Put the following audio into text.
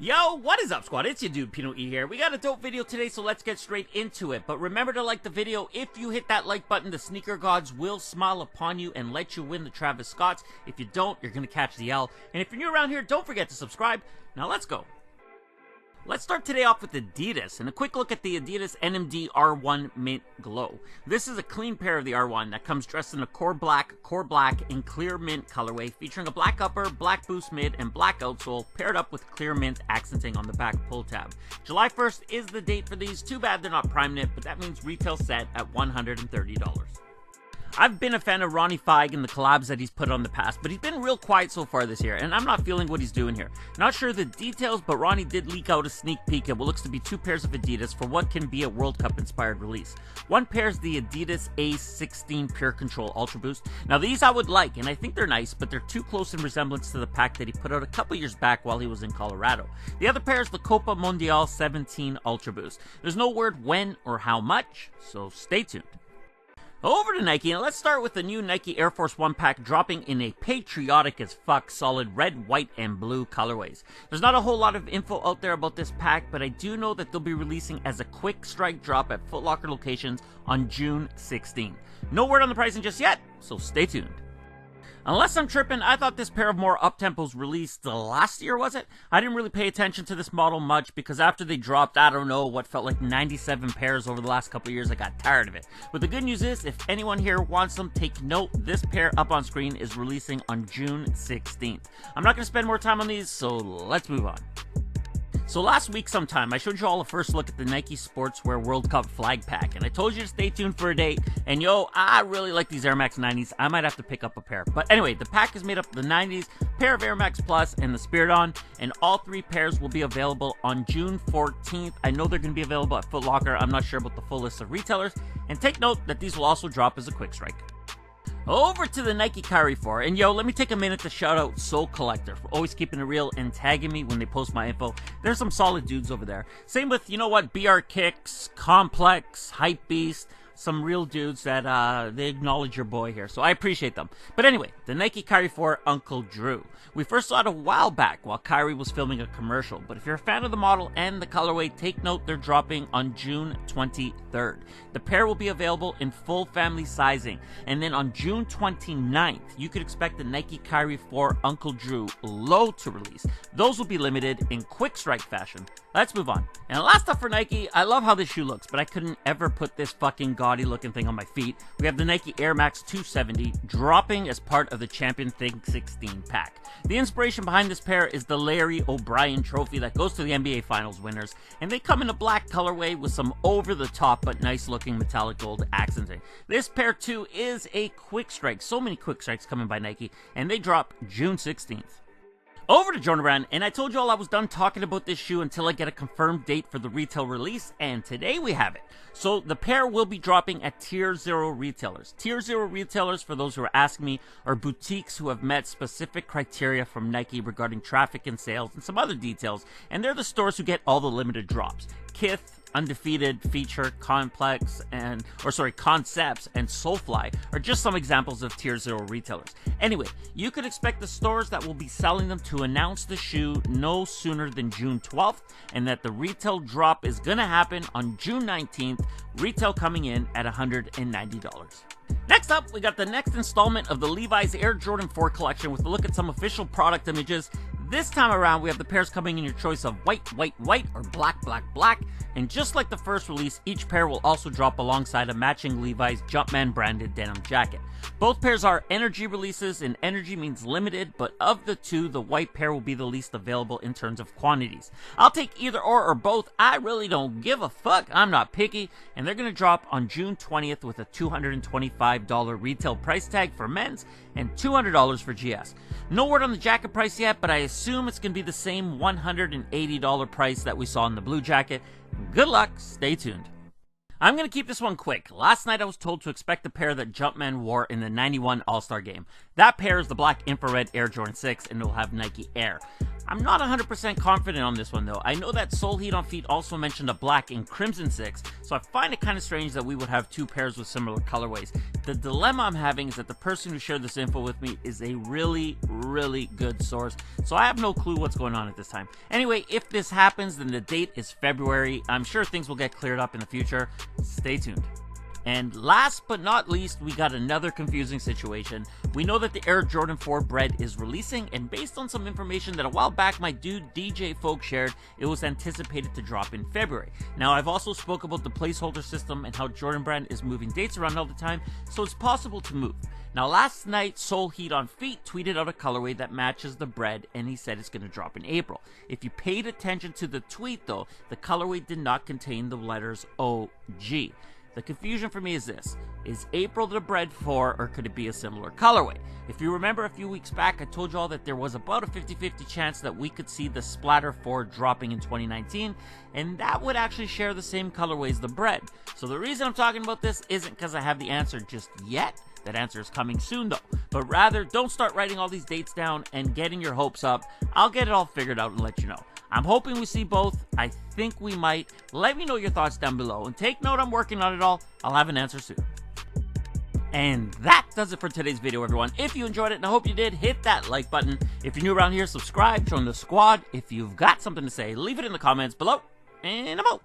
Yo, what is up, squad? It's your dude, PinoE here. We got a dope video today, so let's get straight into it. But remember to like the video. If you hit that like button, the sneaker gods will smile upon you and let you win the Travis Scotts. If you don't, you're going to catch the L. And if you're new around here, don't forget to subscribe. Now let's go. Let's start today off with Adidas, and a quick look at the Adidas NMD R1 Mint Glow. This is a clean pair of the R1 that comes dressed in a core black, and clear mint colorway, featuring a black upper, black boost mid, and black outsole, paired up with clear mint accenting on the back pull tab. July 1st is the date for these. Too bad they're not prime knit, but that means retail set at $130. I've been a fan of Ronnie Fieg and the collabs that he's put on the past, but he's been real quiet so far this year, and I'm not feeling what he's doing here. Not sure the details, but Ronnie did leak out a sneak peek at what looks to be two pairs of Adidas for what can be a World Cup inspired release. One pair is the Adidas A16 Pure Control Ultra Boost. Now these I would like, and I think they're nice, but they're too close in resemblance to the pack that he put out a couple years back while he was in Colorado. The other pair is the Copa Mundial 17 Ultra Boost. There's no word when or how much, so stay tuned. Over to Nike, and let's start with the new Nike Air Force 1 pack dropping in a patriotic as fuck solid red, white, and blue colorways. There's not a whole lot of info out there about this pack, but I do know that they'll be releasing as a quick strike drop at Foot Locker locations on June 16. No word on the pricing just yet, so stay tuned. Unless I'm tripping, I thought this pair of more Uptempos released last year, was it? I didn't really pay attention to this model much because after they dropped, I don't know, what felt like 97 pairs over the last couple of years, I got tired of it. But the good news is, if anyone here wants them, take note, this pair up on screen is releasing on June 16th. I'm not going to spend more time on these, so let's move on. So last week sometime, I showed you all a first look at the Nike Sportswear World Cup flag pack, and I told you to stay tuned for a date, and yo, I really like these Air Max 90s. I might have to pick up a pair. But anyway, the pack is made up of the 90s, pair of Air Max Plus, and the Spirit On, and all three pairs will be available on June 14th. I know they're going to be available at Foot Locker. I'm not sure about the full list of retailers, and take note that these will also drop as a quick strike. Over to the Nike Kyrie 4, and yo, let me take a minute to shout out Soul Collector for always keeping it real and tagging me when they post my info. There's some solid dudes over there. Same with, you know what, BR Kicks, Complex, Hype Beast, some real dudes that they acknowledge your boy here, so I appreciate them. But anyway, the Nike Kyrie 4 Uncle Drew. We first saw it a while back while Kyrie was filming a commercial, but if you're a fan of the model and the colorway, take note they're dropping on June 23rd. The pair will be available in full family sizing, and then on June 29th, you could expect the Nike Kyrie 4 Uncle Drew Low to release. Those will be limited in quick strike fashion. Let's move on. And last up for Nike, I love how this shoe looks, but I couldn't ever put this fucking gaudy looking thing on my feet. We have the Nike Air Max 270 dropping as part of the Champion Think 16 pack. The inspiration behind this pair is the Larry O'Brien trophy that goes to the NBA Finals winners, and they come in a black colorway with some over-the-top but nice-looking metallic gold accenting. This pair, too, is a quick strike. So many quick strikes coming by Nike, and they drop June 16th. Over to Jonah Brand, and I told you all I was done talking about this shoe until I get a confirmed date for the retail release, and today we have it. So the pair will be dropping at Tier 0 retailers. Tier 0 retailers, for those who are asking me, are boutiques who have met specific criteria from Nike regarding traffic and sales and some other details, and they're the stores who get all the limited drops. Kith, Undefeated, Feature, Concepts, and Soulfly are just some examples of Tier 0 retailers. Anyway, you could expect the stores that will be selling them to announce the shoe no sooner than June 12th, and that the retail drop is gonna happen on June 19th, retail coming in at $190. Next up, we got the next installment of the Levi's Air Jordan 4 collection with a look at some official product images. This time around, we have the pairs coming in your choice of white, or black, and just like the first release, each pair will also drop alongside a matching Levi's Jumpman branded denim jacket. Both pairs are energy releases, and energy means limited, but of the two, the white pair will be the least available in terms of quantities. I'll take either or both. I really don't give a fuck. I'm not picky, and they're going to drop on June 20th with a $225 retail price tag for men's and $200 for GS. No word on the jacket price yet, but I assume it's going to be the same $180 price that we saw in the blue jacket. Good luck, stay tuned. I'm going to keep this one quick. Last night I was told to expect the pair that Jumpman wore in the '91 All-Star Game. That pair is the black infrared Air Jordan 6, and it'll have Nike Air. I'm not 100% confident on this one though. I know that Soul Heat on Feet also mentioned a black and crimson 6, so I find it kind of strange that we would have two pairs with similar colorways. The dilemma I'm having is that the person who shared this info with me is a really good source, so I have no clue what's going on at this time. Anyway, if this happens, then the date is February. I'm sure things will get cleared up in the future. Stay tuned. And last but not least, we got another confusing situation. We know that the Air Jordan 4 BRED is releasing, and based on some information that a while back my dude DJ Folk shared, it was anticipated to drop in February. Now, I've also spoke about the placeholder system and how Jordan Brand is moving dates around all the time, so it's possible to move. Now, last night, Soul Heat on Feet tweeted out a colorway that matches the BRED, and he said it's going to drop in April. If you paid attention to the tweet, though, the colorway did not contain the letters OG. The confusion for me is this: is April the BRED 4, or could it be a similar colorway? If you remember a few weeks back, I told you all that there was about a 50-50 chance that we could see the Splatter 4 dropping in 2019, and that would actually share the same colorway as the BRED. So the reason I'm talking about this isn't because I have the answer just yet. That answer is coming soon though, but rather don't start writing all these dates down and getting your hopes up. I'll get it all figured out and let you know. I'm hoping we see both. I think we might. Let me know your thoughts down below, and take note, I'm working on it all. I'll have an answer soon. And that does it for today's video, everyone. If you enjoyed it, and I hope you did, hit that like button. If you're new around here, subscribe, join the squad. If you've got something to say, leave it in the comments below, and I'm out.